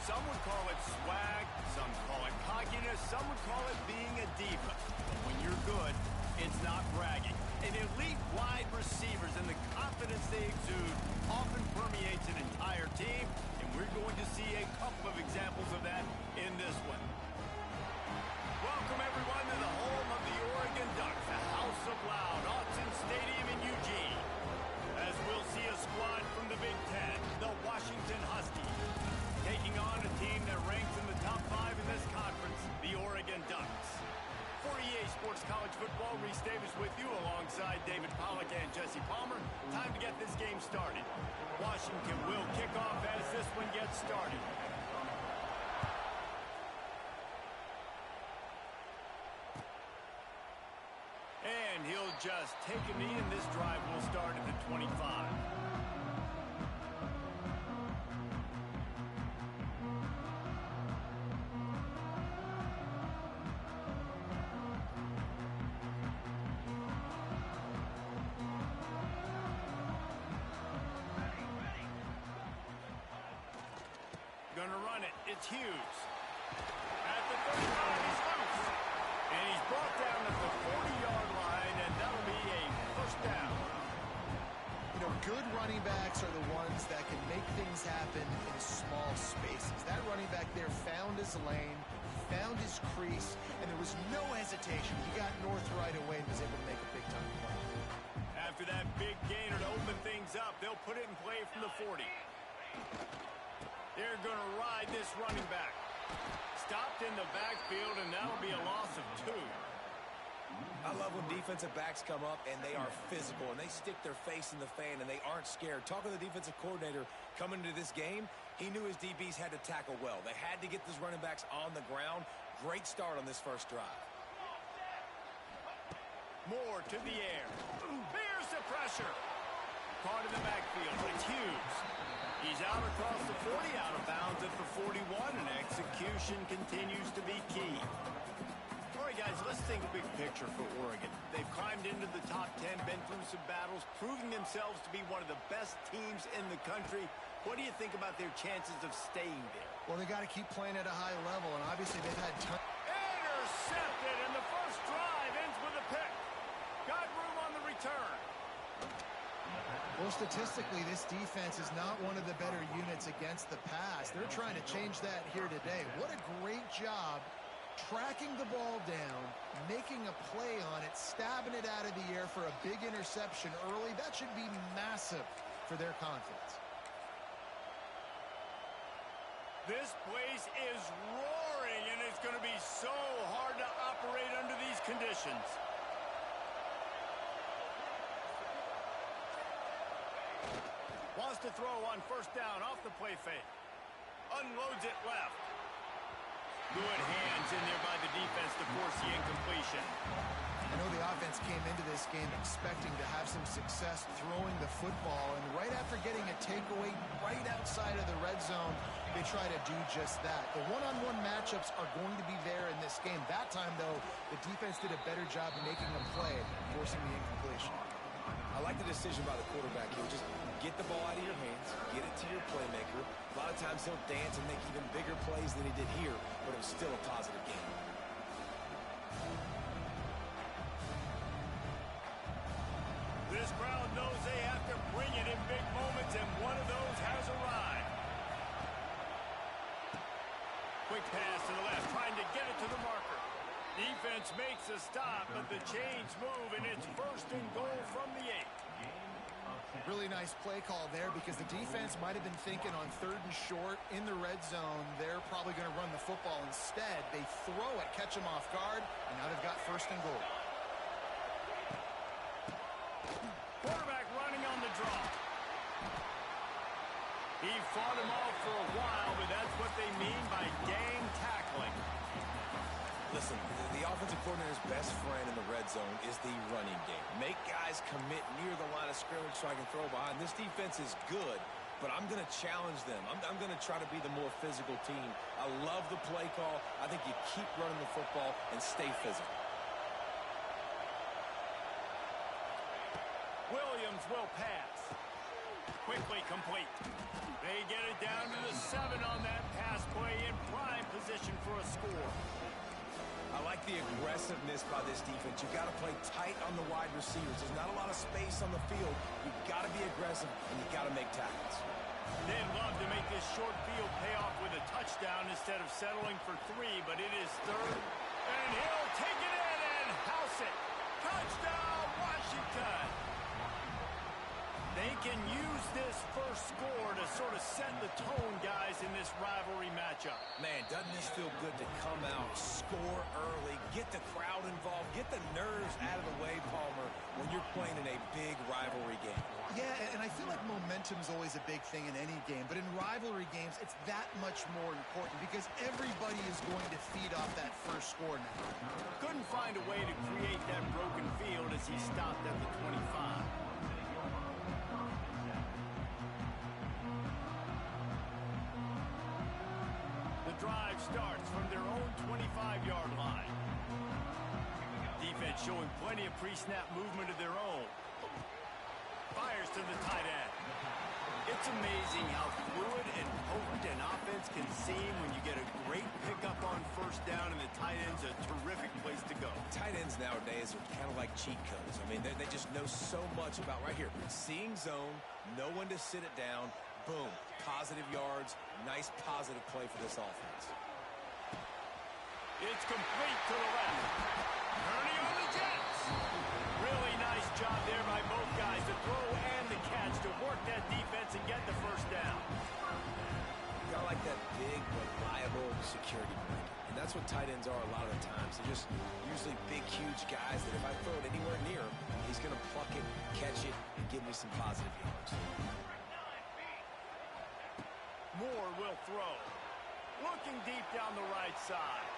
Some would call it swag, some call it cockiness, some would call it being a diva. But when you're good, it's not bragging. And elite wide receivers and the confidence they exude often permeates an entire team, and we're going to see a couple of examples of that in this one. Welcome, everyone, to the home of the Oregon Ducks, the House of Loud, Autzen Stadium in Eugene. As we'll see a squad from the Big Ten, the Washington Huskies, taking on a team that ranks in the top 5 in this conference, the Oregon Ducks. For EA Sports College Football, Reese Davis with you alongside David Pollack and Jesse Palmer. Time to get this game started. Washington will kick off as this one gets started. And he'll just take a knee, and this drive will start at the 25. Gonna run it. It's Hughes. At the 35, he's loose. And he's brought down at the 40-yard line, and that'll be a first down. You know, good running backs are the ones that can make things happen in small spaces. That running back there found his lane, found his crease, and there was no hesitation. He got north right away and was able to make a big-time play. After that big gainer to open things up, they'll put it in play from the 40. They're going to ride this running back. Stopped in the backfield, and that'll be a loss of 2. I love when defensive backs come up and they are physical and they stick their face in the fan and they aren't scared. Talking to the defensive coordinator coming into this game, he knew his DBs had to tackle well. They had to get these running backs on the ground. Great start on this first drive. More to the air. Bears the pressure. Caught in the backfield. It's Hughes. He's out across the 40, out of bounds at the 41, and execution continues to be key. All right, guys, let's think big picture for Oregon. They've climbed into the top 10, been through some battles, proving themselves to be one of the best teams in the country. What do you think about their chances of staying there? Well, they got to keep playing at a high level, and obviously they've had tons. Intercepted, and the first drive ends with a pick. Got room on the return. Well, statistically, this defense is not one of the better units against the pass. They're trying to change that here today. What a great job tracking the ball down, making a play on it, stabbing it out of the air for a big interception early. That should be massive for their confidence. This place is roaring, and it's going to be so hard to operate under these conditions. Wants to throw on first down off the play fake. Unloads it left. Good hands in there by the defense to force the incompletion. I know the offense came into this game expecting to have some success throwing the football, and right after getting a takeaway right outside of the red zone, they try to do just that. The one-on-one matchups are going to be there in this game. That time, though, the defense did a better job making a play, forcing the incompletion. I like the decision by the quarterback here. Just get the ball out of your hands, get it to your playmaker. A lot of times he'll dance and make even bigger plays than he did here, but it was still a positive game. This crowd knows they have to bring it in big moments, and one of those has arrived. Quick pass to the left, trying to get it to the marker. Defense makes a stop, but the chains move, and it's first and goal from the 8. Really nice play call there because the defense might have been thinking on 3rd and short in the red zone. They're probably going to run the football. Instead, they throw it, catch them off guard, and now they've got first and goal. Quarterback running on the draw. He fought him off for a while, but that's what they mean by gang tackling. Listen, the offensive coordinator's best friend in the red zone is the running game. Make guys commit near the line of scrimmage so I can throw behind. This defense is good, but I'm going to challenge them. I'm going to try to be the more physical team. I love the play call. I think you keep running the football and stay physical. Williams will pass. Quickly complete. They get it down to the 7 on that pass play. score. I like the aggressiveness by this defense. You've got to play tight on the wide receivers. There's not a lot of space on the field. You've got to be aggressive, and you've got to make tackles. They'd love to make this short field pay off with a touchdown instead of settling for 3, but it is third. And he'll take it in and house it. Touchdown, Washington! They can use this first score to sort of set the tone, guys, in this rivalry matchup. Man, doesn't this feel good to come out, score early, get the crowd involved, get the nerves out of the way, Palmer, when you're playing in a big rivalry game. Yeah, and I feel like momentum is always a big thing in any game, but in rivalry games, it's that much more important because everybody is going to feed off that first score now. Couldn't find a way to create that broken field as he stopped at the 25. The drive starts from their own 25-yard line. Defense showing plenty of pre-snap movement of their own. Fires to the tight end. It's amazing how fluid and potent an offense can seem when you get a great pickup on first down, and the tight end's a terrific place to go. Tight ends nowadays are kind of like cheat codes. I mean, they just know so much about right here. Seeing zone, know when to sit it down, boom, positive yards, nice positive play for this offense. It's complete to the left. Ernie on the Jets. Really nice job there by both guys, the throw and the catch, to work that defense and get the first down. Got like that big, reliable security blanket. And that's what tight ends are a lot of the times. They're just usually big, huge guys that if I throw it anywhere near him, he's going to pluck it, catch it, and give me some positive yards. Moore will throw. Looking deep down the right side.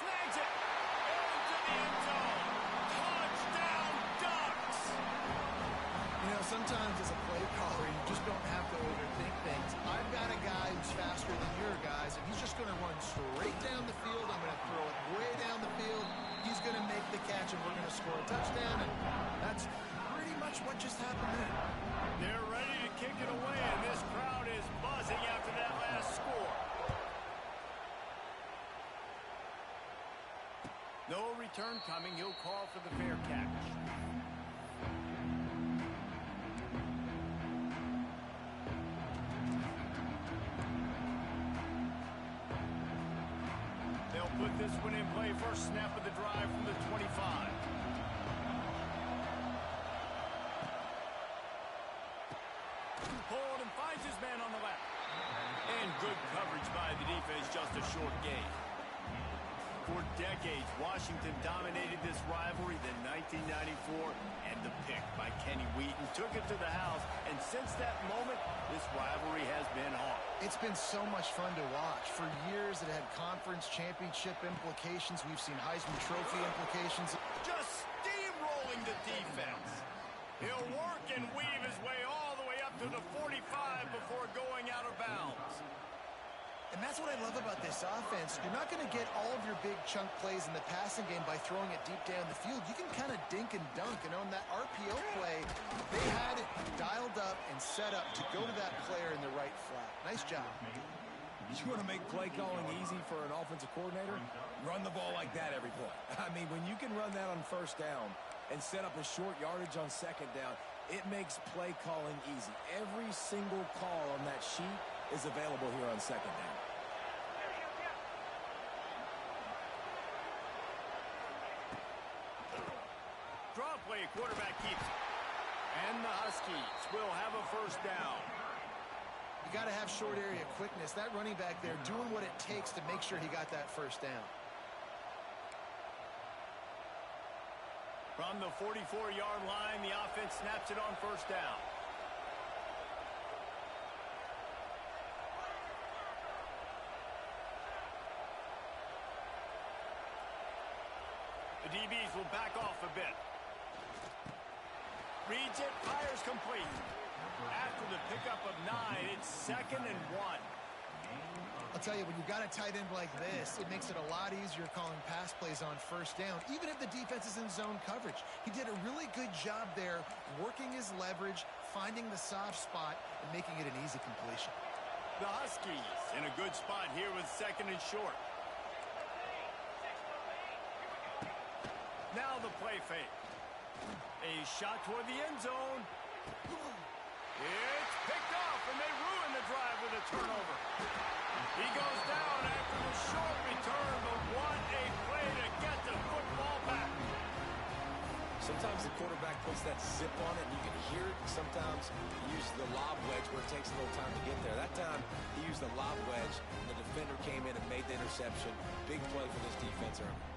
Snags it. Into the end zone. Touchdown, Ducks! You know, sometimes as a play caller, you just don't have to overthink things. I've got a guy who's faster than your guys, and he's just going to run straight down the field. I'm going to throw it way down the field. He's going to make the catch, and we're going to score a touchdown, and that's pretty much what just happened there. They're ready to kick it away, and this crowd is buzzing after that last score. No return coming. He'll call for the fair catch. They'll put this one in play. First snap of the drive from the 25. Hold and finds his man on the left. And good coverage by the defense, just a short gain. For decades, Washington dominated this rivalry. Then 1994, and the pick by Kenny Wheaton took it to the house. And since that moment, this rivalry has been on. It's been so much fun to watch. For years, it had conference championship implications. We've seen Heisman Trophy implications. Just steamrolling the defense. He'll work and weave his way all the way up to the 45 before going out of bounds. And that's what I love about this offense. You're not going to get all of your big chunk plays in the passing game by throwing it deep down the field. You can kind of dink and dunk. And on that RPO play, they had it dialed up and set up to go to that player in the right flat. Nice job. You want to make play calling easy for an offensive coordinator? Run the ball like that every play. I mean, when you can run that on first down and set up a short yardage on second down, it makes play calling easy. Every single call on that sheet is available here on second down. Draw play, quarterback keeps it. And the Huskies will have a first down. You got to have short area quickness. That running back there doing what it takes to make sure he got that first down. From the 44-yard line, the offense snaps it on first down. The DBs will back off a bit. Reads it, fires complete. After the pickup of 9, it's 2nd and 1. I'll tell you, when you've got a tight end like this, it makes it a lot easier calling pass plays on first down, even if the defense is in zone coverage. He did a really good job there, working his leverage, finding the soft spot, and making it an easy completion. The Huskies in a good spot here with 2nd and short. Now the play fake. A shot toward the end zone. It's picked off, and they ruin the drive with a turnover. He goes down after the short return, but what a play to get the football back. Sometimes the quarterback puts that zip on it, and you can hear it. Sometimes he uses the lob wedge where it takes a little time to get there. That time, he used the lob wedge, and the defender came in and made the interception. Big play for this defense, Ernie.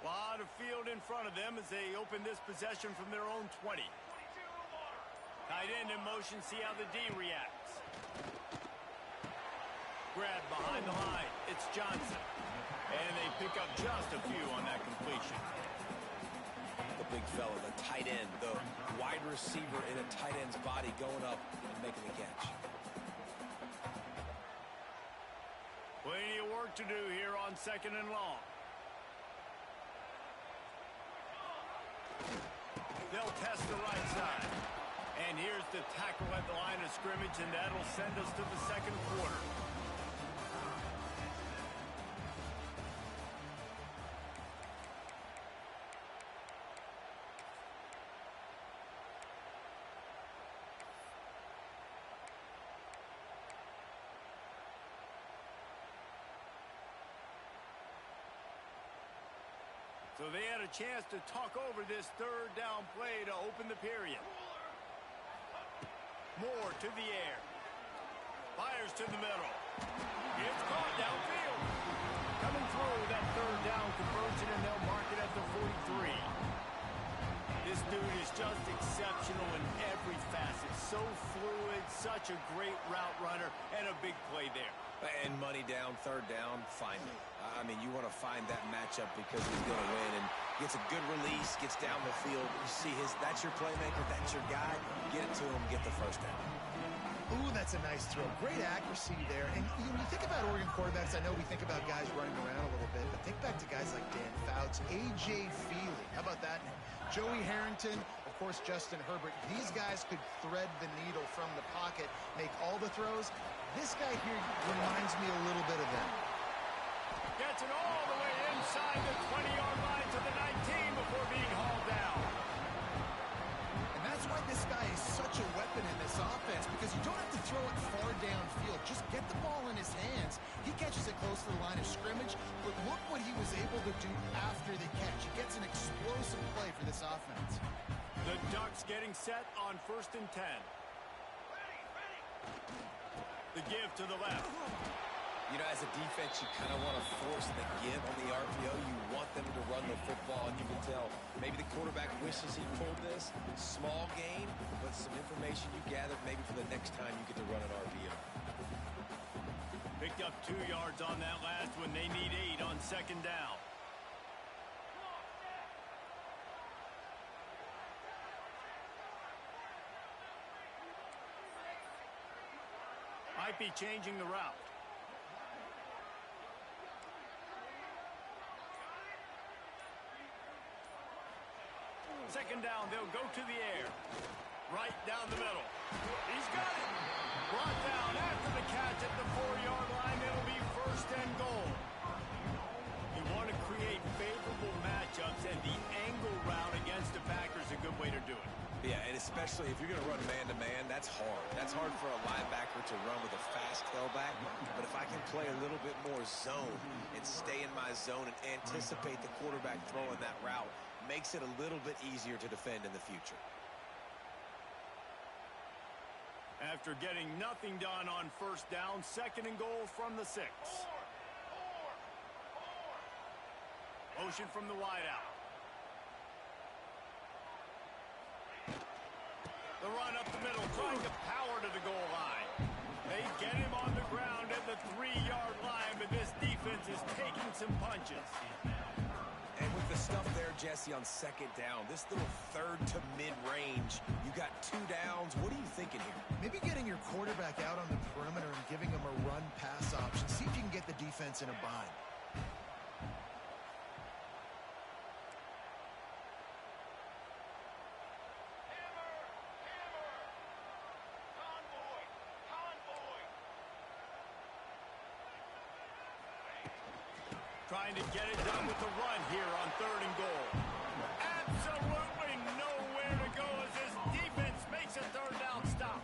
Lot of field in front of them as they open this possession from their own 20. Tight end in motion, see how the D reacts. Grab behind the line. It's Johnson. And they pick up just a few on that completion. The big fella, the tight end, the wide receiver in a tight end's body going up and making the catch. Plenty of work to do here on 2nd and long. They'll test the right side. And here's the tackle at the line of scrimmage, and that'll send us to the second quarter. So they had a chance to talk over this third down play to open the period. Moore to the air. Fires to the middle. It's caught downfield. Coming through that third down conversion, and they'll mark it at the 43. This dude is just exceptional in every facet. So fluid, such a great route runner, and a big play there. And money down, third down, find it. I mean, you want to find that matchup because he's going to win, and gets a good release, gets down the field. You see that's your playmaker, that's your guy. Get it to him, get the first down. Ooh, that's a nice throw. Great accuracy there. And when you think about Oregon quarterbacks, I know we think about guys running around a little bit, but think back to guys like Dan Fouts, A.J. Feely. How about that? Joey Harrington, of course, Justin Herbert. These guys could thread the needle from the pocket, make all the throws. This guy here reminds me a little bit of them. Gets it all the way inside the 20-yard line to the 19 before being hauled down. And that's why this guy is such a weapon in this offense, because you don't have to throw it far downfield. Just get the ball in his hands. He catches it close to the line of scrimmage, but look what he was able to do after the catch. He gets an explosive play for this offense. The Ducks getting set on 1st and 10. The give to the left. You know, as a defense, you kind of want to force the give on the RPO. You want them to run the football, and you can tell maybe the quarterback wishes he pulled this. Small gain, but some information you gathered maybe for the next time you get to run an RPO. Picked up 2 yards on that last one. They need 8 on 2nd down. Might be changing the route. Second down, they'll go to the air. Right down the middle. He's got it. Brought down after the catch at the 4-yard line. It'll be 1st and goal. You want to create favorable matchups, and the angle route against the Packers is a good way to do it. Yeah, and especially if you're going to run man-to-man, that's hard. That's hard for a linebacker to run with a fast tailback. But if I can play a little bit more zone and stay in my zone and anticipate the quarterback throwing that route, makes it a little bit easier to defend in the future. After getting nothing done on 1st down, 2nd and goal from the 6. Motion from the wideout. The run up the middle, trying to power to the goal line. They get him on the ground at the 3-yard line, but this defense is taking some punches. And with the stuff there, Jesse, on 2nd down, this little third to mid-range, you got 2 downs. What are you thinking here? Maybe getting your quarterback out on the perimeter and giving him a run-pass option. See if you can get the defense in a bind. trying to get it done with the run here on 3rd and goal. Absolutely nowhere to go as this defense makes a 3rd down stop.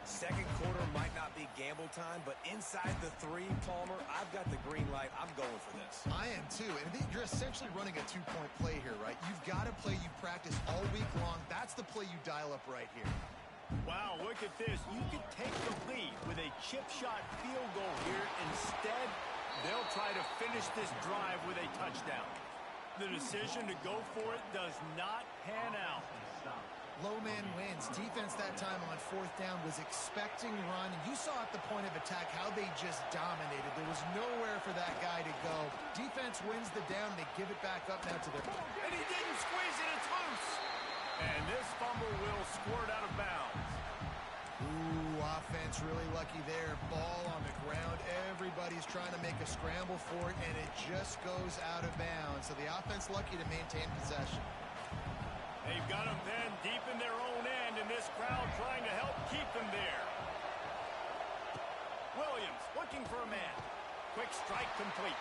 Second quarter might not be gamble time, but inside the 3, Palmer, I've got the green light. I'm going for this. I am too, and you're essentially running a 2-point play here, right? You've got a play you practice all week long. That's the play you dial up right here. Wow, look at this. You could take the lead with a chip shot field goal here. Instead, they'll try to finish this drive with a touchdown. The decision to go for it does not pan out. Low man wins. Defense that time on 4th down was expecting run. And you saw at the point of attack how they just dominated. There was nowhere for that guy to go. Defense wins the down. They give it back up now to their... And he didn't squeeze it. It's loose. And this fumble will squirt out of bounds. Ooh, offense really lucky there. Ball on the ground. Everybody's trying to make a scramble for it, and it just goes out of bounds. So the offense lucky to maintain possession. They've got them then deep in their own end, and this crowd trying to help keep them there. Williams looking for a man. Quick strike complete.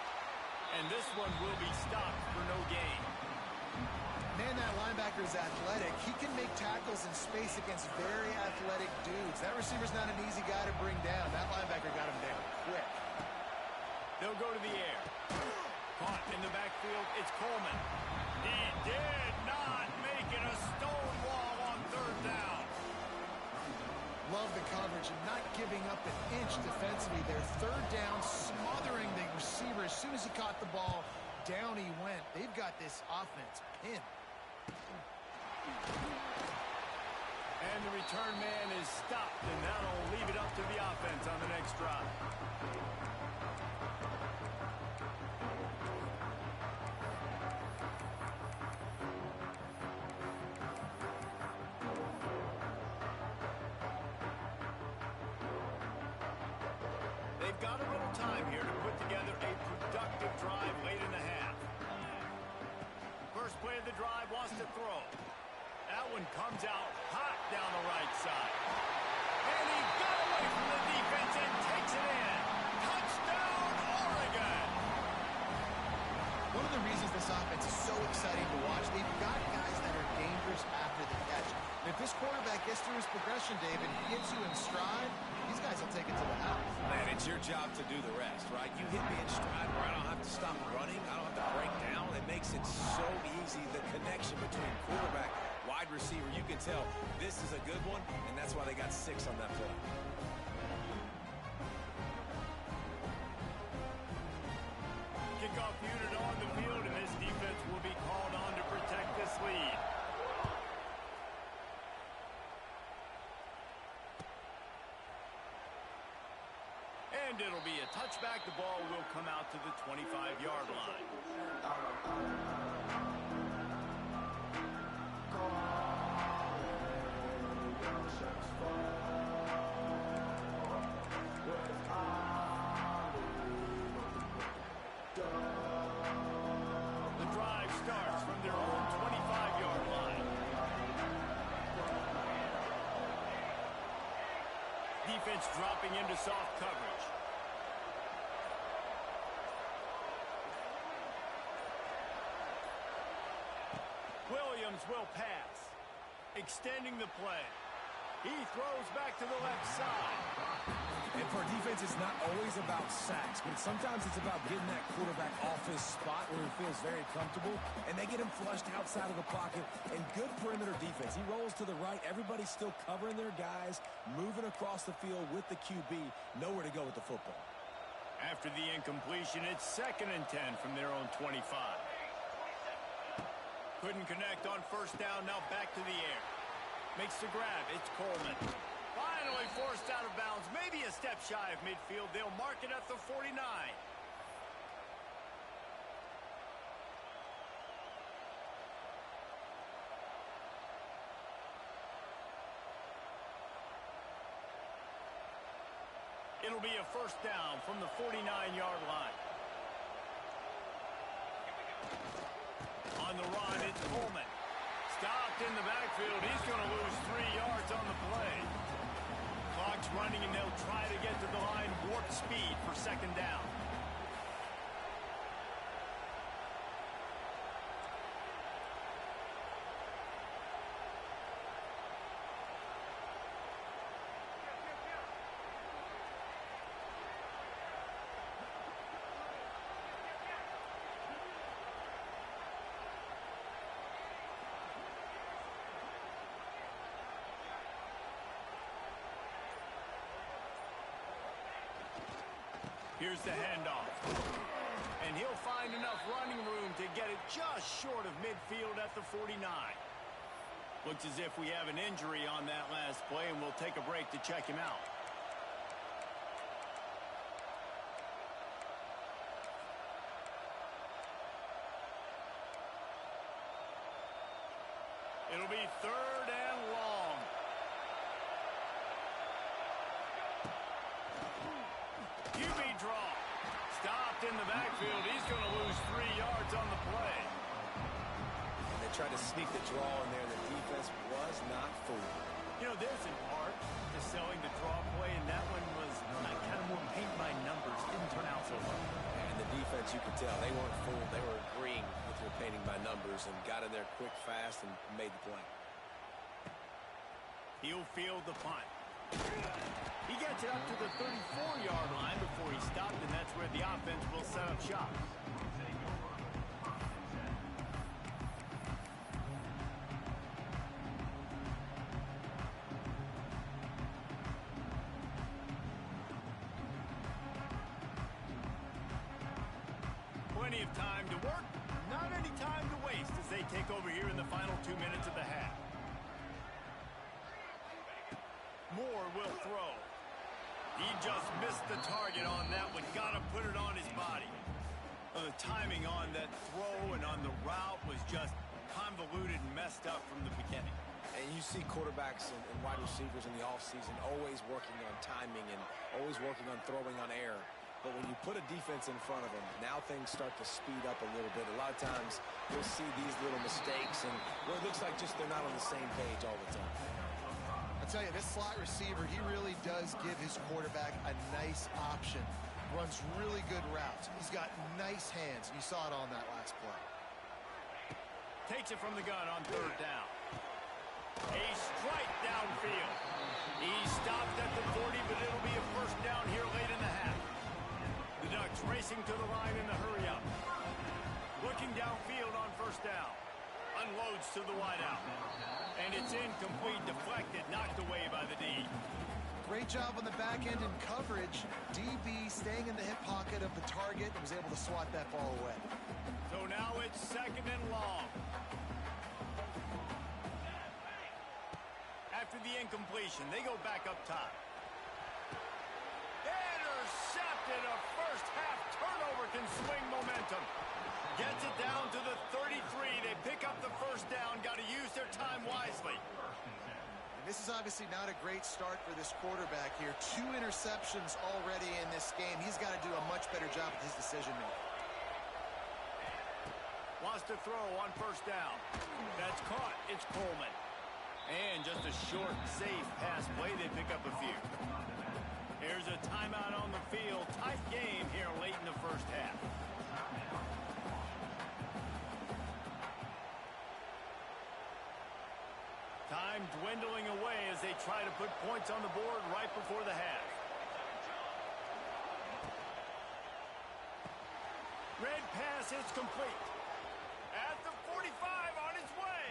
And this one will be stopped for no gain. Man, that linebacker is athletic. He can make tackles in space against very athletic dudes. That receiver's not an easy guy to bring down. That linebacker got him down quick. They'll go to the air. Caught in the backfield, it's Coleman. He did not make it a stone wall on 3rd down. Love the coverage and not giving up an inch defensively. Their 3rd down, smothering the receiver. As soon as he caught the ball, down he went. They've got this offense pinned. And the return man is stopped, and that'll leave it up to the offense on the next drive. They've got a little time here to put together a productive drive late in the half. First play of the drive wants to throw. That one comes out hot down the right side. And he got away from the defense and takes it in. Touchdown, Oregon! One of the reasons this offense is so exciting to watch, they've got guys that are dangerous after the catch. And if this quarterback gets through his progression, David, he gets you in stride, these guys will take it to the house. Man, it's your job to do the rest, right? You hit me in stride where I don't have to stop running. I don't have to break down. It makes it so easy, the connection between quarterback, wide receiver. You can tell this is a good one, and that's why they got 6 on that play. Kickoff unit on the field, and this defense will be called on to protect this lead. And it'll be a touchback. The ball will come out to the 25-yard line. The drive starts from their own 25-yard line. Defense dropping into soft coverage. Williams will pass, extending the play. He throws back to the left side. And for defense, it's not always about sacks, but sometimes it's about getting that quarterback off his spot where he feels very comfortable, and they get him flushed outside of the pocket, and good perimeter defense. He rolls to the right. Everybody's still covering their guys, moving across the field with the QB, nowhere to go with the football. After the incompletion, it's 2nd and 10 from their own 25. Couldn't connect on 1st down, now back to the air. Makes the grab, it's Coleman. Finally forced out of bounds, maybe a step shy of midfield. They'll mark it at the 49. It'll be a 1st down from the 49-yard line. On the run, it's Coleman. Stopped in the backfield. He's going to lose 3 yards on the play. Clock's running, and they'll try to get to the line warp speed for 2nd down. Here's the handoff. And he'll find enough running room to get it just short of midfield at the 49. Looks as if we have an injury on that last play, and we'll take a break to check him out. It'll be 3rd and long. QB draw. Stopped in the backfield. He's going to lose 3 yards on the play. And they tried to sneak the draw in there. The defense was not fooled. You know, there's an art to selling the draw play, and that one was kind of more paint by numbers. Didn't turn out so well. And the defense, you could tell, they weren't fooled. They were agreeing with your painting by numbers and got in there quick, fast, and made the play. He'll field the punt. He gets it up to the 34-yard line before he stopped, and that's where the offense will set up shop. Plenty of time to work, not any time to waste as they take over here in the final 2 minutes of the half. Moore will throw. He just missed the target on that one. Got to put it on his body. The timing on that throw and on the route was just convoluted and messed up from the beginning. And you see quarterbacks and wide receivers in the offseason always working on timing and always working on throwing on air. But when you put a defense in front of them, now things start to speed up a little bit. A lot of times you'll see these little mistakes and where it looks like just they're not on the same page all the time. I tell you, this slot receiver, he really does give his quarterback a nice option. Runs really good routes. He's got nice hands. You saw it on that last play. Takes it from the gun on 3rd down. A strike downfield. He stopped at the 40, but it'll be a 1st down here late in the half. The Ducks racing to the line in the hurry-up. Looking downfield on 1st down. Unloads to the wideout. And it's incomplete, deflected, knocked away by the D. Great job on the back end in coverage. DB staying in the hip pocket of the target and was able to swat that ball away. So now it's 2nd and long. After the incompletion, they go back up top. Intercepted. A first-half turnover can swing momentum. Gets it down to the 33. They pick up the 1st down. Got to use their time wisely. And this is obviously not a great start for this quarterback here. 2 interceptions already in this game. He's got to do a much better job with his decision-making. Wants to throw on 1st down. That's caught. It's Coleman. And just a short, safe pass play. They pick up a few. Here's a timeout on the field. Tight game here late in the 1st half. Time dwindling away as they try to put points on the board right before the half. Red pass is complete. At the 45 on his way.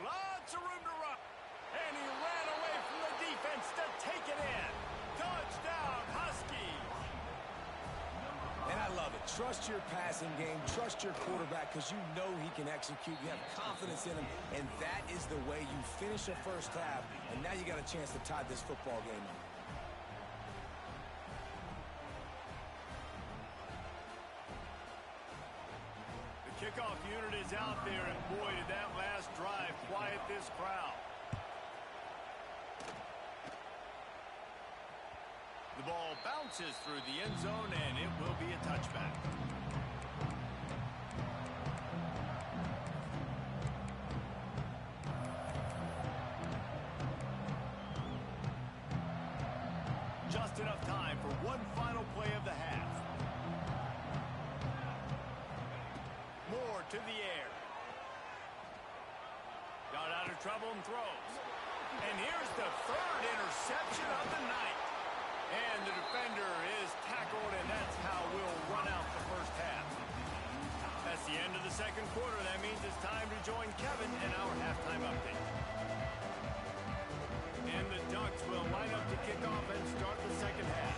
Lots of room to run. And he ran away from the defense to take it in. Touchdown, Huskies. And I love it. Trust your passing game. Trust your quarterback because you know he can execute. You have confidence in him. And that is the way you finish a 1st half. And now you got a chance to tie this football game up. The kickoff unit is out there. And boy, did that last drive quiet this crowd. The ball bounces through the end zone, and it will be a touchback. Just enough time for one final play of the half. Moore to the air. Got out of trouble and throws. And here's the 3rd interception of the night. And the defender is tackled, and that's how we'll run out the 1st half. That's the end of the 2nd quarter. That means it's time to join Kevin in our halftime update. And the Ducks will line up to kick off and start the 2nd half.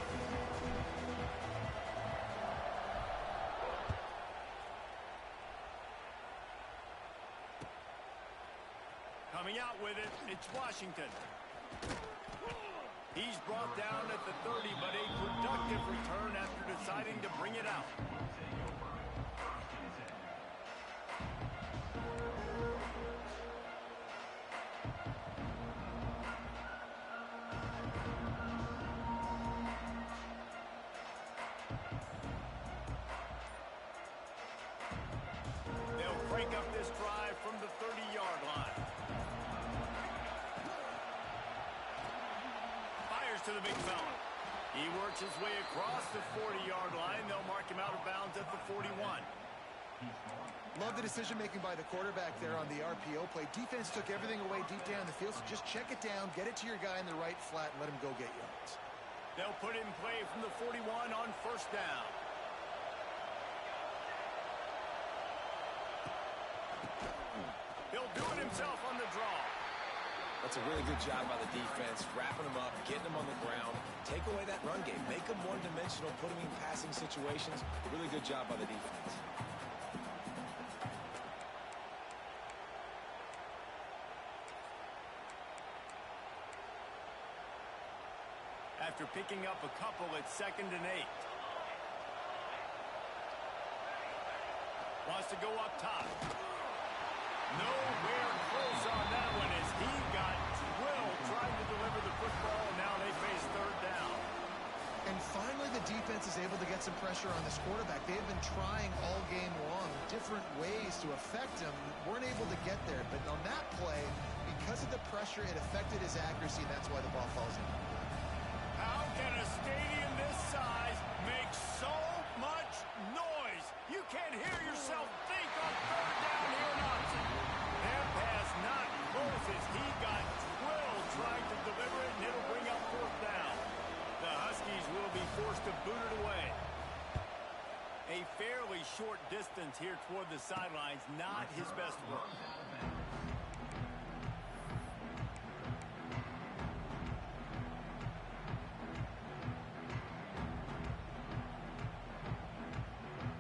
Coming out with it, it's Washington. He's brought down at the 30, but a productive return after deciding to bring it out. They'll crank up this drive from the 30-yard line. Fires to the big fella. He works his way across the 40-yard line. They'll mark him out of bounds at the 41. Love the decision-making by the quarterback there on the RPO play. Defense took everything away deep down the field, so just check it down, get it to your guy in the right flat, and let him go get yards. They'll put it in play from the 41 on first down. He'll do it himself on the draw. That's a really good job by the defense, wrapping them up, getting them on the ground. Take away that run game. Make them one-dimensional, put them in passing situations. Really good job by the defense. After picking up a couple, it's 2nd and 8. Wants to go up top. Nowhere close on that one as he got drilled trying to deliver the football. Now they face 3rd down. And finally, the defense is able to get some pressure on this quarterback. They have been trying all game long different ways to affect him. Weren't able to get there. But on that play, because of the pressure, it affected his accuracy. That's why the ball falls in. How can a stadium this size make so much noise? You can't hear yourself think on 3rd down here in Austin. Their pass not close as he got drilled trying to deliver it, and it'll bring up 4th down. The Huskies will be forced to boot it away. A fairly short distance here toward the sidelines, not his best work.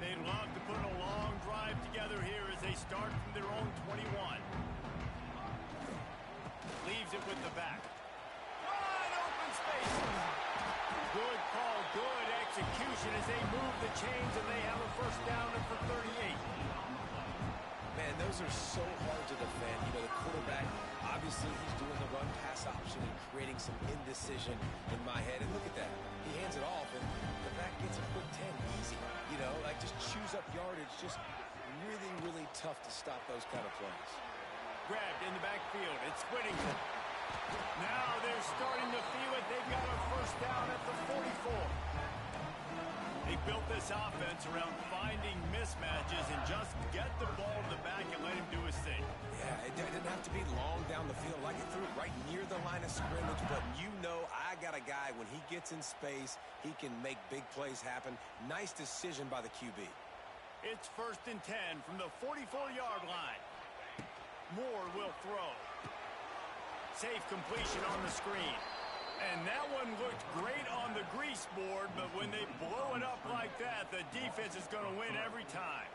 They'd love to put a long drive together here as they start from their own 21. Leaves it with the back. Wide open space. Good call, good execution as they move the chains and they have a first down for 38. Man, those are so hard to defend. You know, the quarterback, obviously he's doing the run-pass option and creating some indecision in my head. And look at that. He hands it off, and the back gets a quick 10 easy. You know, like just chews up yardage. Just really, really tough to stop those kind of plays. Grabbed in the backfield. It's Whittington. Now they're starting to feel it. They've got a first down at the 44. They built this offense around finding mismatches and just get the ball to the back and let him do his thing. Yeah, it didn't have to be long down the field. Like it threw it right near the line of scrimmage, but you know I got a guy, when he gets in space, he can make big plays happen. Nice decision by the QB. It's 1st and 10 from the 44-yard line. Moore will throw. Safe completion on the screen. And that one looked great on the grease board, but when they blow it up like that, the defense is going to win every time.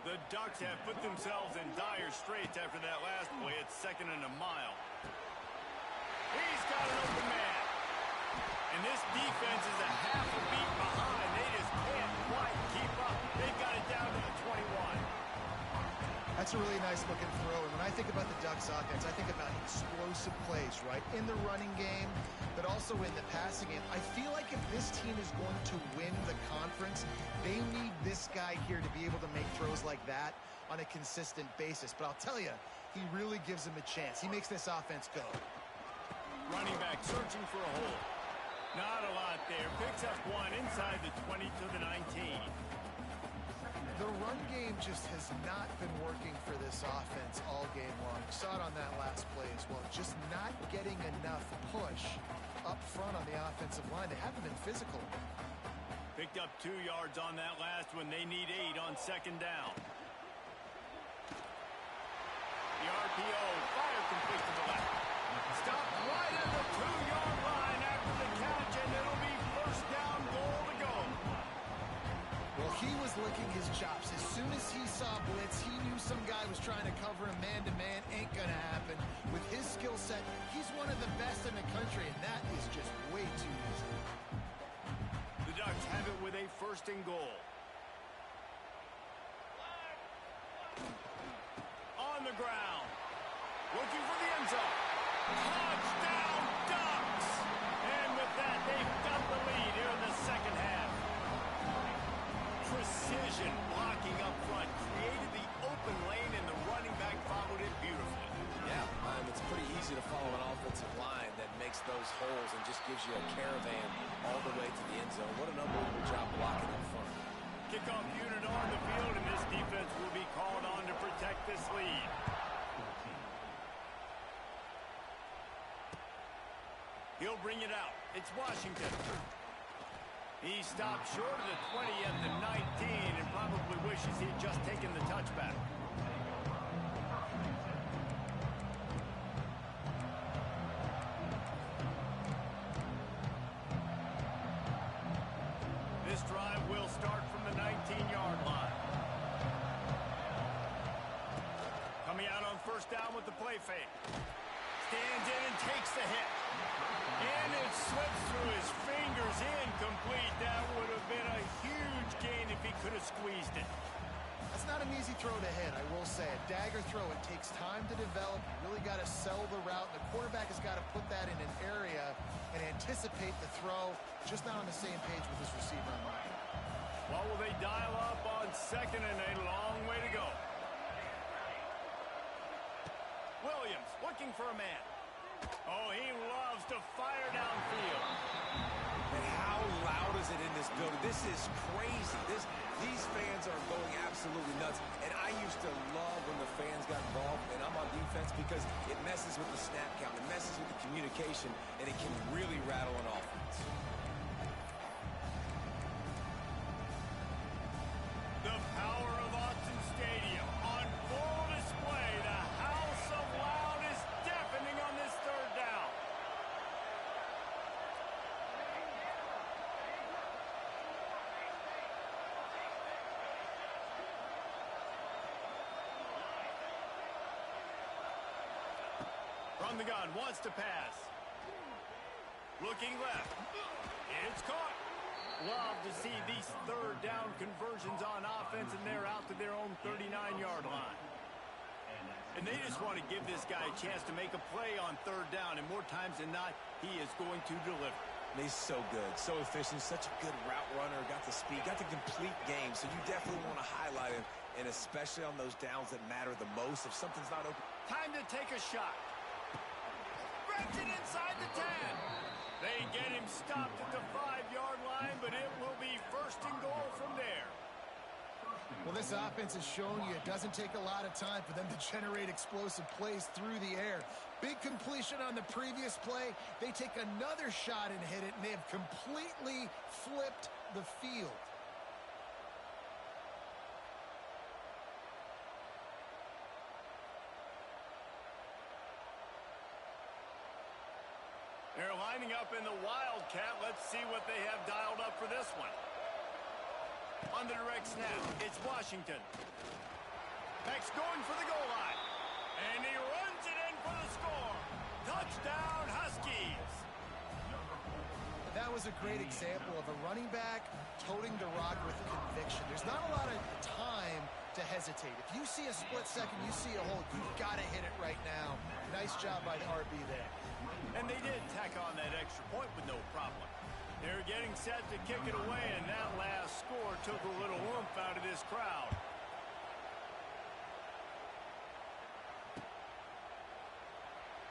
The Ducks have put themselves in dire straits after that last play. It's 2nd and a mile. He's got an open man. And this defense is a half a beat behind. They just can't quite keep up. They've got it down to the 21. That's a really nice looking throw. And when I think about the Ducks offense, I think about explosive plays, right? In the running game, but also in the passing game. I feel like if this team is going to win the conference, they need this guy here to be able to make throws like that on a consistent basis. But I'll tell you, he really gives them a chance. He makes this offense go. Running back searching for a hole. Not a lot there. Picks up one inside the 20 to the 19. The run game just has not been working for this offense all game long. You saw it on that last play as well. Just not getting enough push up front on the offensive line. They haven't been physical. Picked up 2 yards on that last one. They need 8 on 2nd down. The RPO, fire complete to the left. Stopped right at the 2-yard line after the catch, and it'll be first down, goal to go. Well, he was licking his chops. As soon as he saw blitz, he knew some guy was trying to cover him man-to-man. Ain't gonna happen. With his skill set, he's one of the best in the country, and that is just way too easy. The Ducks have it with a first and goal. On the ground. Looking for the end zone. Touchdown, Ducks! And with that, they've got the lead here in the second half. Precision blocking up front created the open lane, and the running back followed it beautifully. Yeah, it's pretty easy to follow an offensive line that makes those holes and just gives you a caravan all the way to the end zone. What an unbelievable job blocking up front. Kickoff unit on the field, and this defense will be called on to protect this lead. He'll bring it out. It's Washington. He stopped short of the 20 at the 19 and probably wishes he'd just taken the touchback. This drive will start from the 19-yard line. Coming out on first down with the play fake. Stands in and takes the hit. And it slips through his fingers, incomplete. That would have been a huge gain if he could have squeezed it. That's not an easy throw to hit, I will say. A dagger throw, it takes time to develop. You really got to sell the route. The quarterback has got to put that in an area and anticipate the throw. Just not on the same page with his receiver in mind. What will they dial up on second and a long way to go? Williams looking for a man. Oh, he loves to fire downfield. And how loud is it in this building? This is crazy. These fans are going absolutely nuts. And I used to love when the fans got involved, and I'm on defense because it messes with the snap count. It messes with the communication, and it can really rattle an offense. The power of Autzen Stadium on full display. The house of loud is deafening on this third down. From the gun, wants to pass. Looking left. It's caught. Love to see these third down conversions on offense, and they're out to their own 39-yard line. And they just want to give this guy a chance to make a play on third down, and more times than not, he is going to deliver. He's so good, so efficient, such a good route runner, got the speed, got the complete game, so you definitely want to highlight him, and especially on those downs that matter the most if something's not open. Time to take a shot. Wrapped it inside the 10. They get him stopped at the 5-yard line, but it will be first and goal from there. Well, this offense has shown you it doesn't take a lot of time for them to generate explosive plays through the air. Big completion on the previous play. They take another shot and hit it, and they have completely flipped the field. They're lining up in the Wildcat. Let's see what they have dialed up for this one. On the direct snap, it's Washington. Beck's going for the goal line. And he runs it in for the score. Touchdown, Huskies. That was a great example of a running back toting the rock with conviction. There's not a lot of time to hesitate. If you see a split second, you see a hole, you've got to hit it right now. Nice job by the RB there. And they did tack on that extra point with no problem. They're getting set to kick it away, and that last score took a little oomph out of this crowd.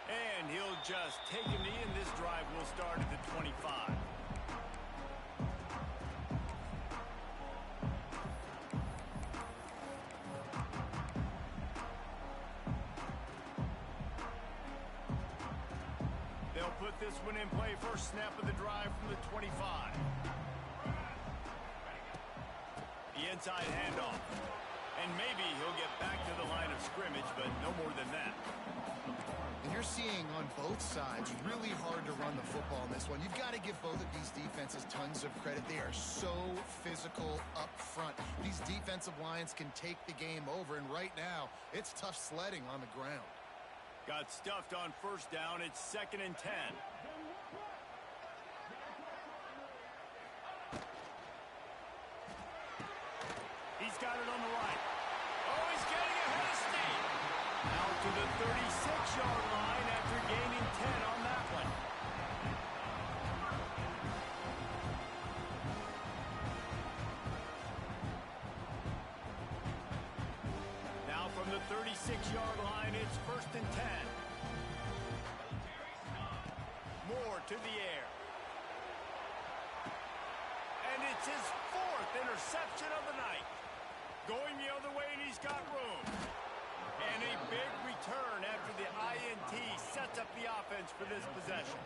And he'll just take a knee, and this drive will start at the 25. They'll put this one in play. First snap of the drive from the 25. The inside handoff. And maybe he'll get back to the line of scrimmage, but no more than that. And you're seeing on both sides really hard to run the football in this one. You've got to give both of these defenses tons of credit. They are so physical up front. These defensive lines can take the game over, and right now, it's tough sledding on the ground. Got stuffed on first down. It's 2nd and 10. He's got it on the right. Oh, he's getting ahead of steam. Out to the 36-yard line after gaining 10 on that one. Now from the 36-yard line, it's 1st and 10. Moore to the air. And it's his 4th interception of the night. Going the other way, and he's got room. And a big return after the INT sets up the offense for this possession.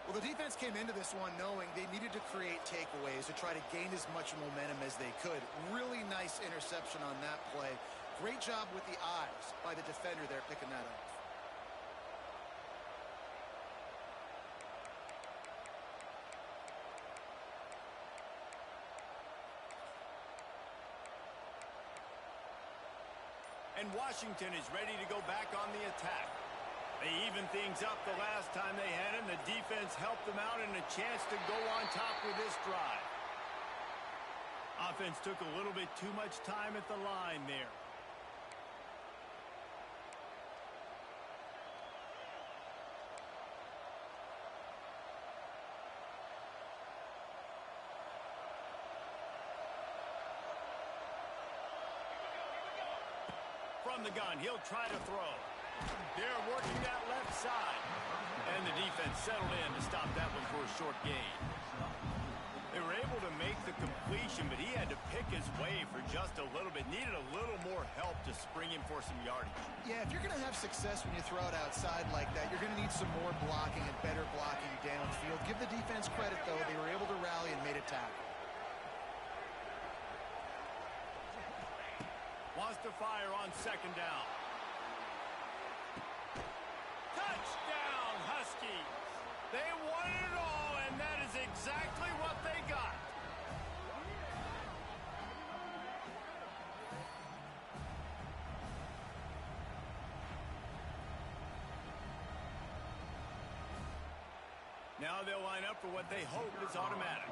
Well, the defense came into this one knowing they needed to create takeaways to try to gain as much momentum as they could. Really nice interception on that play. Great job with the eyes by the defender there picking that up. And Washington is ready to go back on the attack. They evened things up the last time they had him. The defense helped them out and a chance to go on top with this drive. Offense took a little bit too much time at the line there. From the gun, he'll try to throw. They're working that left side. And the defense settled in to stop that one for a short gain. They were able to make the completion, but he had to pick his way for just a little bit. Needed a little more help to spring him for some yardage. Yeah, if you're going to have success when you throw it outside like that, you're going to need some more blocking and better blocking downfield. Give the defense credit, though. They were able to rally and made a tackle. Wants to fire on 2nd down. Touchdown, Huskies. They won it all, and that is exactly what they got. Now they'll line up for what they hope is automatic.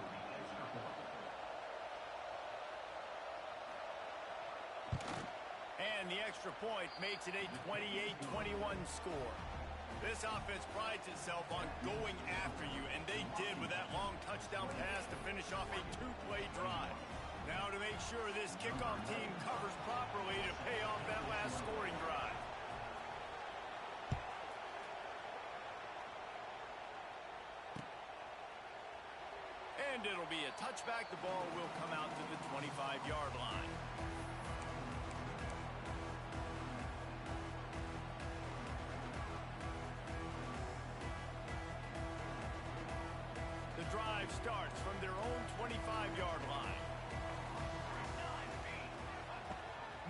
And the extra point makes it a 28-21 score. This offense prides itself on going after you, and they did with that long touchdown pass to finish off a 2-play drive. Now to make sure this kickoff team covers properly to pay off that last scoring drive. And it'll be a touchback. The ball will come out to the 25-yard line. The drive starts from their own 25-yard line.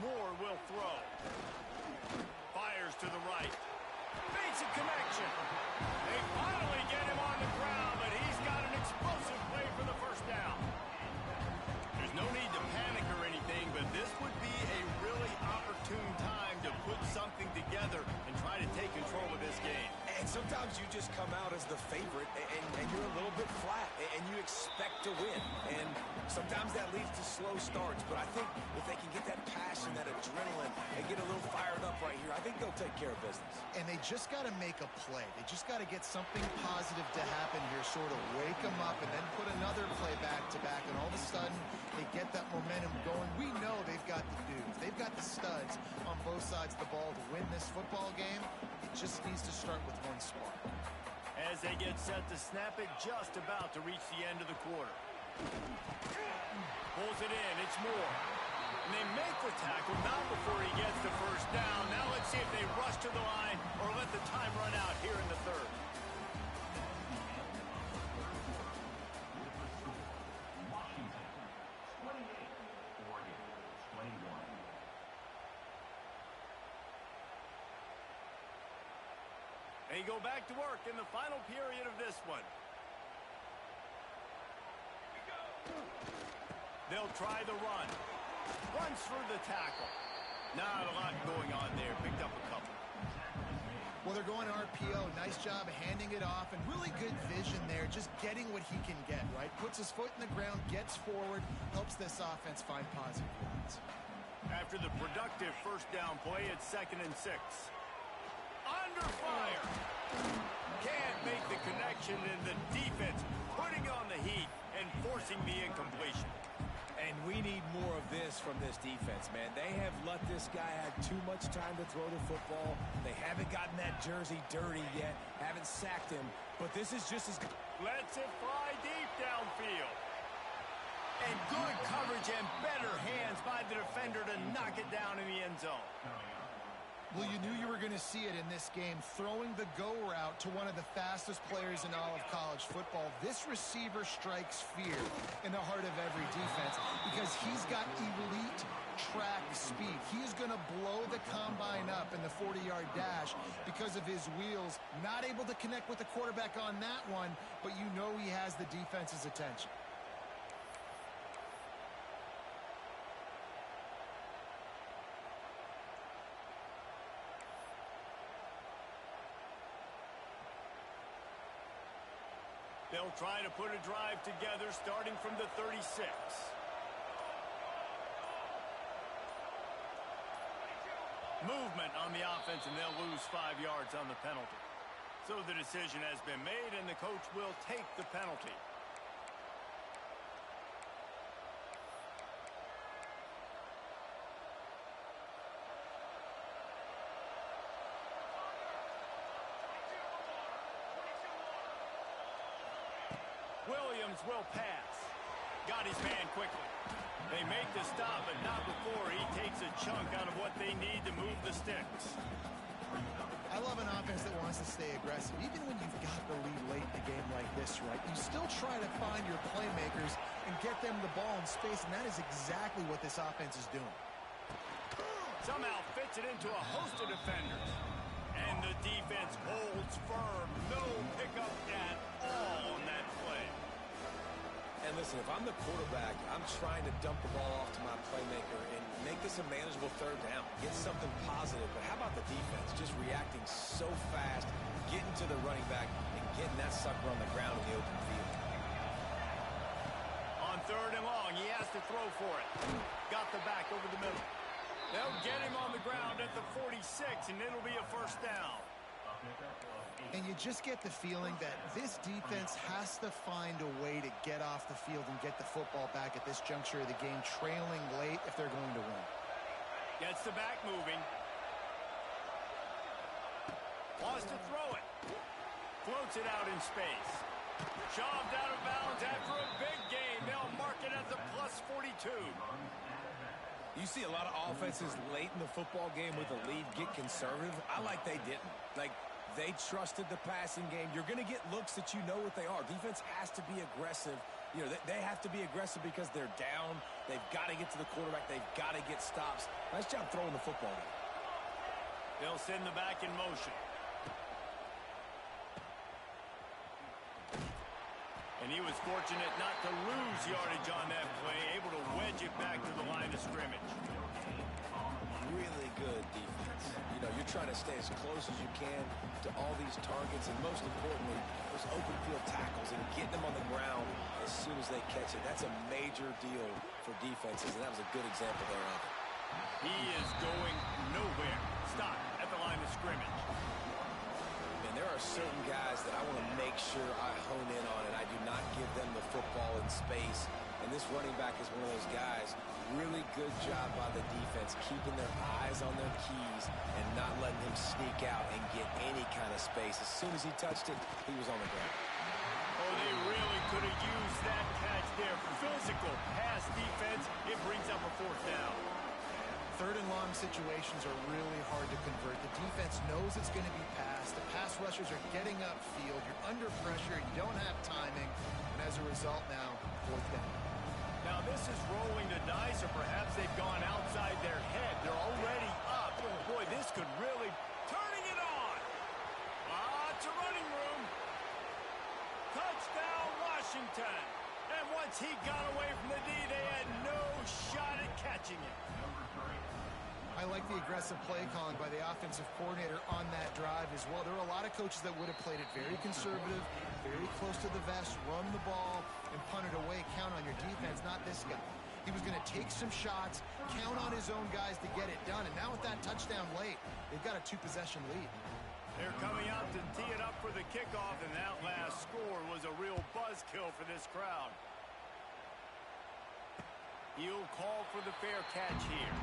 Moore will throw. Fires to the right. Makes a connection. They finally get him on the ground, but he's got an explosive play for the first down. There's no need to panic or anything, but this would be a really opportune time to put something together and try to take control of this game. And sometimes you just come out as the favorite, and you're a little bit flat, and you expect to win. And sometimes that leads to slow starts. But I think if they can get that passion, that adrenaline, and get a little fired up right here, I think they'll take care of business. And they just got to make a play. They just got to get something positive to happen here, sort of wake them up, and then put another play back-to-back, and all of a sudden they get that momentum going. We know they've got the dudes. They've got the studs on both sides of the ball to win this football game. It just needs to start with one spark. As they get set to snap it, just about to reach the end of the quarter. Pulls it in, it's Moore. And they make the tackle, not before he gets the first down. Now let's see if they rush to the line or let the time run out here in the third. They go back to work in the final period of this one. They'll try the run. Runs through the tackle. Not a lot going on there. Picked up a couple. Well, they're going RPO. Nice job handing it off, and really good vision there, just getting what he can get, right? Puts his foot in the ground, gets forward, helps this offense find positive points. After the productive first down play, it's 2nd and 6. Under fire. Can't make the connection, and the defense putting on the heat and forcing the incompletion. And we need more of this from this defense, man. They have let this guy have too much time to throw the football. They haven't gotten that jersey dirty yet, haven't sacked him, but this is just as good. Lets it fly deep downfield. And good coverage and better hands by the defender to knock it down in the end zone. Well, you knew you were going to see it in this game, throwing the go route to one of the fastest players in all of college football. This receiver strikes fear in the heart of every defense because he's got elite track speed. He is going to blow the combine up in the 40-yard dash because of his wheels. Not able to connect with the quarterback on that one, but you know he has the defense's attention. They'll try to put a drive together starting from the 36. Movement on the offense, and they'll lose 5 yards on the penalty. So the decision has been made, and the coach will take the penalty. Williams will pass. Got his man quickly. They make the stop, but not before he takes a chunk out of what they need to move the sticks. I love an offense that wants to stay aggressive. Even when you've got the lead late in a game like this, right, you still try to find your playmakers and get them the ball in space, and that is exactly what this offense is doing. Somehow fits it into a host of defenders. And the defense holds firm. No pickup at all on that play. And listen, if I'm the quarterback, I'm trying to dump the ball off to my playmaker and make this a manageable third down. Get something positive. But how about the defense? Just reacting so fast, getting to the running back, and getting that sucker on the ground in the open field. On 3rd and long, he has to throw for it. Got the back over the middle. They'll get him on the ground at the 46, and it'll be a first down. And you just get the feeling that this defense has to find a way to get off the field and get the football back at this juncture of the game, trailing late if they're going to win. Gets the back moving. Wants to throw it. Floats it out in space. Shoved out of bounds after a big gain. They'll mark it at the plus 42. You see a lot of offenses late in the football game with a lead get conservative. I like they didn't. Like, they trusted the passing game. You're going to get looks that you know what they are. Defense has to be aggressive. You know, they have to be aggressive because they're down. They've got to get to the quarterback. They've got to get stops. Nice job throwing the football. They'll send the back in motion. And he was fortunate not to lose yardage on that play, able to wedge it back to the line of scrimmage. Really good defense. You know, you're trying to stay as close as you can to all these targets, and most importantly, those open field tackles and getting them on the ground as soon as they catch it. That's a major deal for defenses, and that was a good example there of it. He is going nowhere. Stop at the line of scrimmage. And there are certain guys that I want to make sure I hone in on, and I do not give them the football in space. And this running back is one of those guys. Really good job by the defense, keeping their eyes on their keys and not letting him sneak out and get any kind of space. As soon as he touched it, he was on the ground. Oh, they really could have used that catch there. Physical pass defense. It brings up a 4th down. 3rd and long situations are really hard to convert. The defense knows it's going to be passed. The pass rushers are getting upfield. You're under pressure. You don't have timing. And as a result now, 4th down. Now this is rolling the dice, or perhaps they've gone outside their head. They're already up. Boy, this could really... Turning it on! Washington. And once he got away from the D, they had no shot at catching him. I like the aggressive play calling by the offensive coordinator on that drive as well. There are a lot of coaches that would have played it very conservative, very close to the vest, run the ball, and punt it away. Count on your defense, not this guy. He was going to take some shots, count on his own guys to get it done. And now with that touchdown late, they've got a 2-possession lead. They're coming out to tee it up for the kickoff, and that last score was a real buzzkill for this crowd. He'll call for the fair catch here.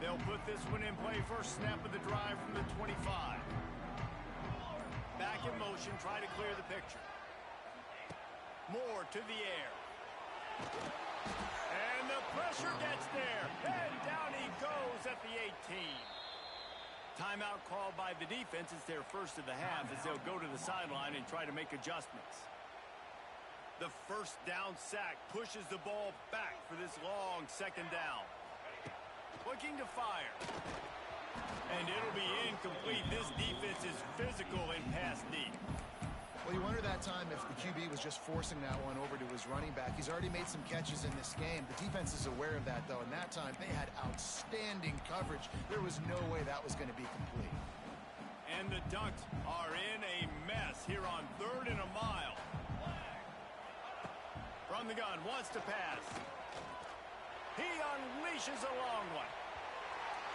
They'll put this one in play first snap of the drive from the 25. Back in motion, try to clear the picture. Moore to the air. And the pressure gets there. And down he goes at the 18. Timeout called by the defense. It's their first of the half as they'll go to the sideline and try to make adjustments. The first down sack pushes the ball back for this long second down. Looking to fire. And it'll be incomplete. This defense is physical in pass deep. Well, you wonder that time if the QB was just forcing that one over to his running back. He's already made some catches in this game. The defense is aware of that, though, and that time they had outstanding coverage. There was no way that was going to be complete. And the Ducks are in a mess here on 3rd and a mile. From the gun, wants to pass. He unleashes a long one.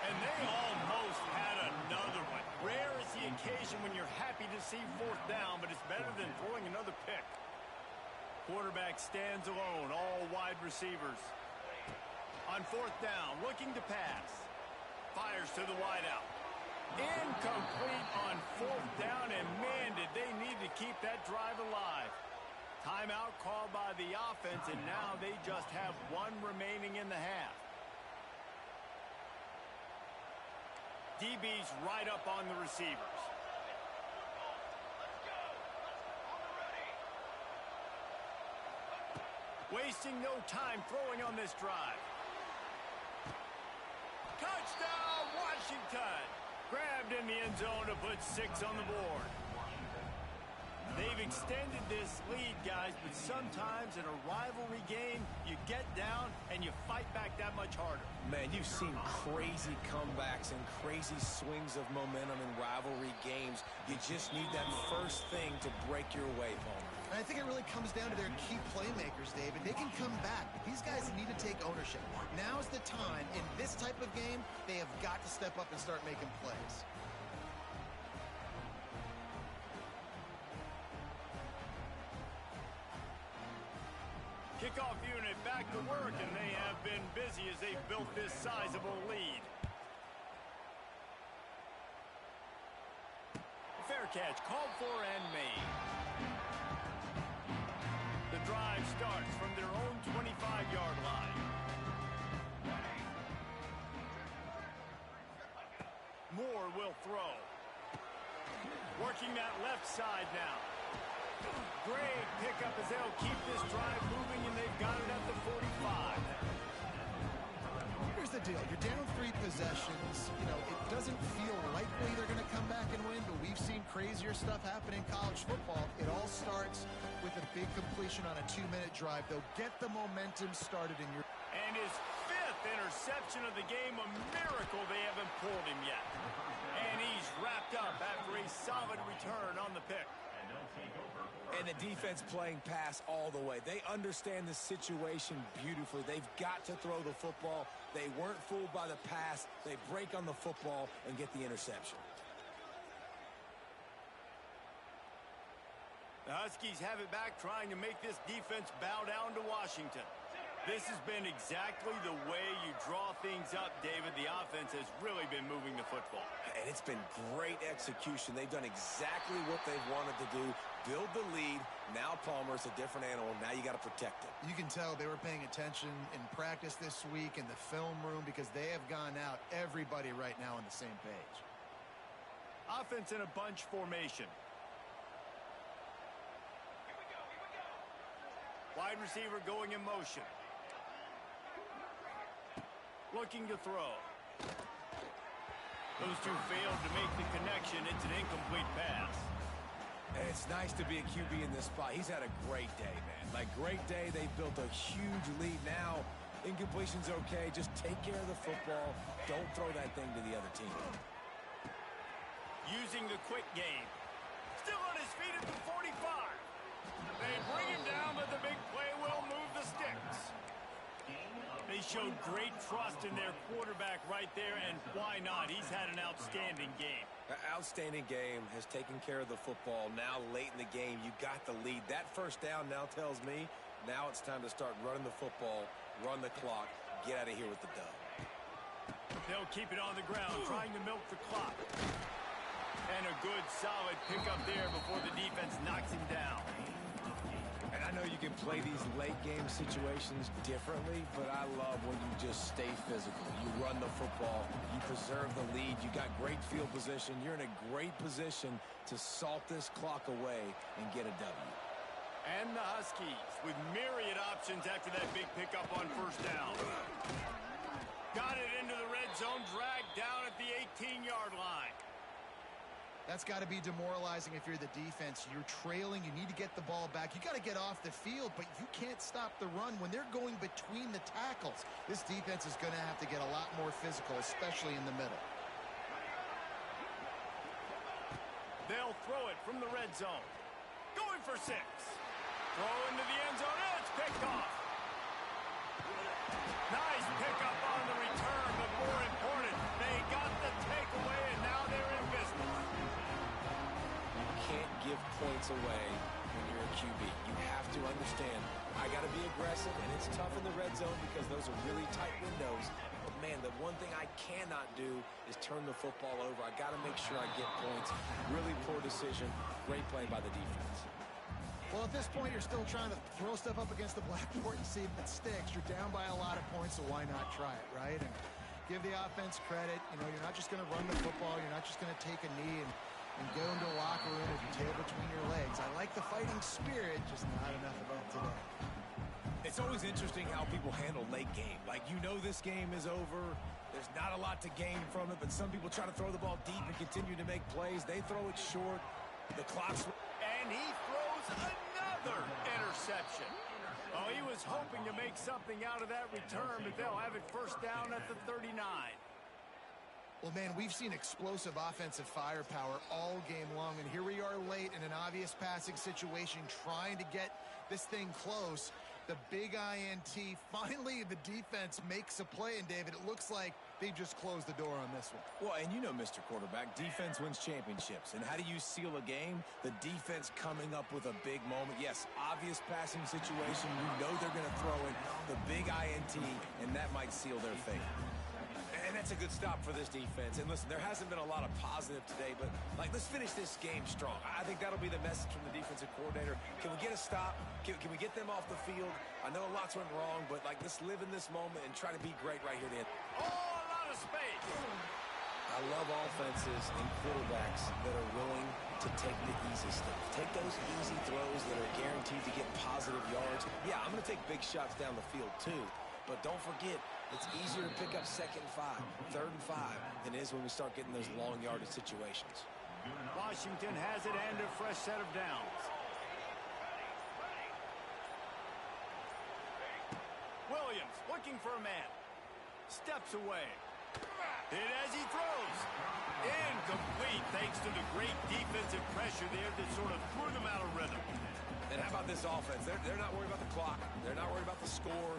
And they almost had another one. Rare is the occasion when you're happy to see 4th down, but it's better than throwing another pick. Quarterback stands alone, all wide receivers. On 4th down, looking to pass. Fires to the wideout. Incomplete on 4th down, and man, did they need to keep that drive alive. Timeout called by the offense, and now they just have one remaining in the half. DB's right up on the receivers. Wasting no time throwing on this drive. Touchdown, Washington! Grabbed in the end zone to put 6 on the board. They've extended this lead, guys, but sometimes in a rivalry game, you get down and you fight back that much harder. Man, you've seen crazy comebacks and crazy swings of momentum in rivalry games. You just need that first thing to break your way, Palmer. I think it really comes down to their key playmakers, David. They can come back, but these guys need to take ownership. Now's the time. In this type of game, they have got to step up and start making plays. Kickoff unit back to work, and they have been busy as they've built this sizable lead. Fair catch called for and made. The drive starts from their own 25-yard line. Moore will throw. Working that left side now. Great pickup as they'll keep this drive moving, and they've got it at the 45. Here's the deal. You're down 3 possessions. You know, it doesn't feel likely they're going to come back and win, but we've seen crazier stuff happen in college football. It all starts with a big completion on a 2-minute drive. They'll get the momentum started in your... And his 5th interception of the game, a miracle they haven't pulled him yet. And he's wrapped up after a solid return on the pick. And the defense playing pass all the way. They understand the situation beautifully. They've got to throw the football. They weren't fooled by the pass. They break on the football and get the interception. The Huskies have it back, trying to make this defense bow down to Washington. This has been exactly the way you draw things up, David. The offense has really been moving the football. And it's been great execution. They've done exactly what they've wanted to do. Build the lead. Now Palmer's a different animal. Now you got to protect it. You can tell they were paying attention in practice this week in the film room because they have gone out, everybody right now on the same page. Offense in a bunch formation. wide receiver going in motion. Looking to throw. Those two failed to make the connection. It's an incomplete pass. And it's nice to be a QB in this spot. He's had a great day, man. Like, great day. They built a huge lead. Now, incompletion's okay. Just take care of the football. Don't throw that thing to the other team. Using the quick game. Still on his feet at the 45. They bring him down, but the big play will move the sticks. They showed great trust in their quarterback right there, and why not? He's had an outstanding game. An outstanding game, has taken care of the football. Now, late in the game, you got the lead. That first down now tells me now it's time to start running the football, run the clock, get out of here with the dub. They'll keep it on the ground, trying to milk the clock. And a good, solid pickup there before the defense knocks him down. And I know you can play these late game situations differently, but I love when you just stay physical. You run the football, you preserve the lead, you got great field position. You're in a great position to salt this clock away and get a W. And the Huskies with myriad options after that big pickup on first down. Got it into the red zone, dragged down at the 18-yard line. That's got to be demoralizing if you're the defense. You're trailing. You need to get the ball back. You got to get off the field, but you can't stop the run when they're going between the tackles. This defense is going to have to get a lot more physical, especially in the middle. They'll throw it from the red zone. Going for 6. Throw into the end zone. And it's picked off. Nice pickup on the return, but more important, they got the takeaway, and now they're in business. Can't give points away when you're a QB. You have to understand, I got to be aggressive, and it's tough in the red zone because those are really tight windows. But, man, the one thing I cannot do is turn the football over. I got to make sure I get points. Really poor decision. Great play by the defense. Well, at this point, you're still trying to throw stuff up against the blackboard and see if it sticks. You're down by a lot of points, so why not try it, right? And give the offense credit. You know, you're not just going to run the football. You're not just going to take a knee and go into a locker room with your tail between your legs. I like the fighting spirit, just not enough of that today. It's always interesting how people handle late game. Like, you know this game is over. There's not a lot to gain from it, but some people try to throw the ball deep and continue to make plays. They throw it short. The clock's... And he throws another interception. Oh, he was hoping to make something out of that return, but they'll have it first down at the 39. Well, man, we've seen explosive offensive firepower all game long, and here we are late in an obvious passing situation trying to get this thing close. The big INT, finally the defense makes a play, and David, it looks like they just closed the door on this one. Well, and you know, Mr. Quarterback, defense wins championships. And how do you seal a game? The defense coming up with a big moment. Yes, obvious passing situation. You know they're going to throw it. The big INT, and that might seal their fate. And that's a good stop for this defense. And listen, there hasn't been a lot of positive today, but, like, let's finish this game strong. I think that'll be the message from the defensive coordinator. Can we get a stop? Can we get them off the field? I know lots went wrong, but, like, let's live in this moment and try to be great right here at the end. Oh, a lot of space. I love offenses and quarterbacks that are willing to take the easy stuff. Take those easy throws that are guaranteed to get positive yards. Yeah, I'm going to take big shots down the field, too. But don't forget, it's easier to pick up 2nd and 5, 3rd and 5 than it is when we start getting those long yardage situations. Washington has it and a fresh set of downs. Williams looking for a man. Steps away. Hit as he throws. Incomplete thanks to the great defensive pressure there that sort of threw them out of rhythm. And how about this offense? They're not worried about the clock. They're not worried about the score.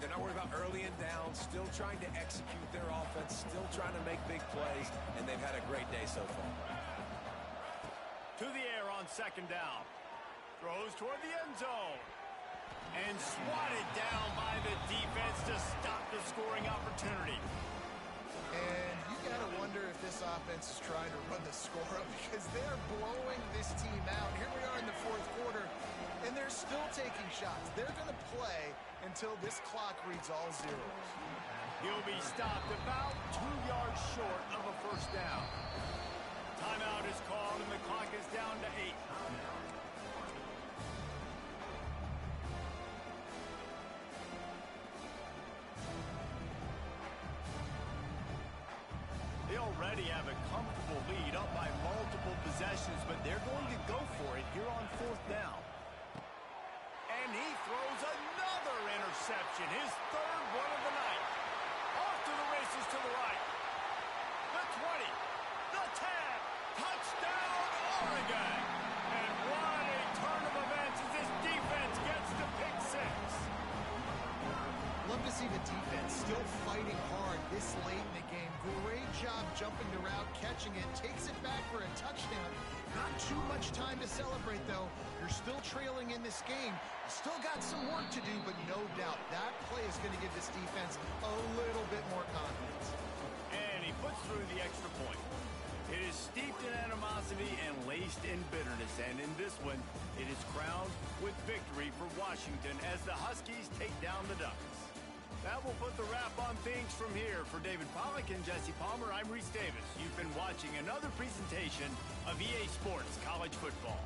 They're not worried about early and down. Still trying to execute their offense. Still trying to make big plays. And they've had a great day so far. To the air on 2nd down. Throws toward the end zone. And swatted down by the defense to stop the scoring opportunity. And you got to wonder if this offense is trying to run the score up because they're blowing this team out. Here we are in the 4th quarter, and they're still taking shots. They're going to play until this clock reads all zeros. He'll be stopped about 2 yards short of a first down. Timeout is called, and the clock is down to 8. already have a comfortable lead up by multiple possessions, but they're going to go for it here on 4th down. And he throws another interception, his 3rd one of the night. Off to the races to the right. The 20, the 10, touchdown Oregon. And what a turn of events as this defense gets to pick 6. Love to see the defense still fighting hard this late in the game. Great job jumping the route, catching it, takes it back for a touchdown. Not too much time to celebrate, though. You're still trailing in this game. Still got some work to do, but no doubt that play is going to give this defense a little bit more confidence. And he puts through the extra point. It is steeped in animosity and laced in bitterness, and in this one, it is crowned with victory for Washington as the Huskies take down the Ducks. That will put the wrap on things from here. For David Pollack and Jesse Palmer, I'm Reese Davis. You've been watching another presentation of EA Sports College Football.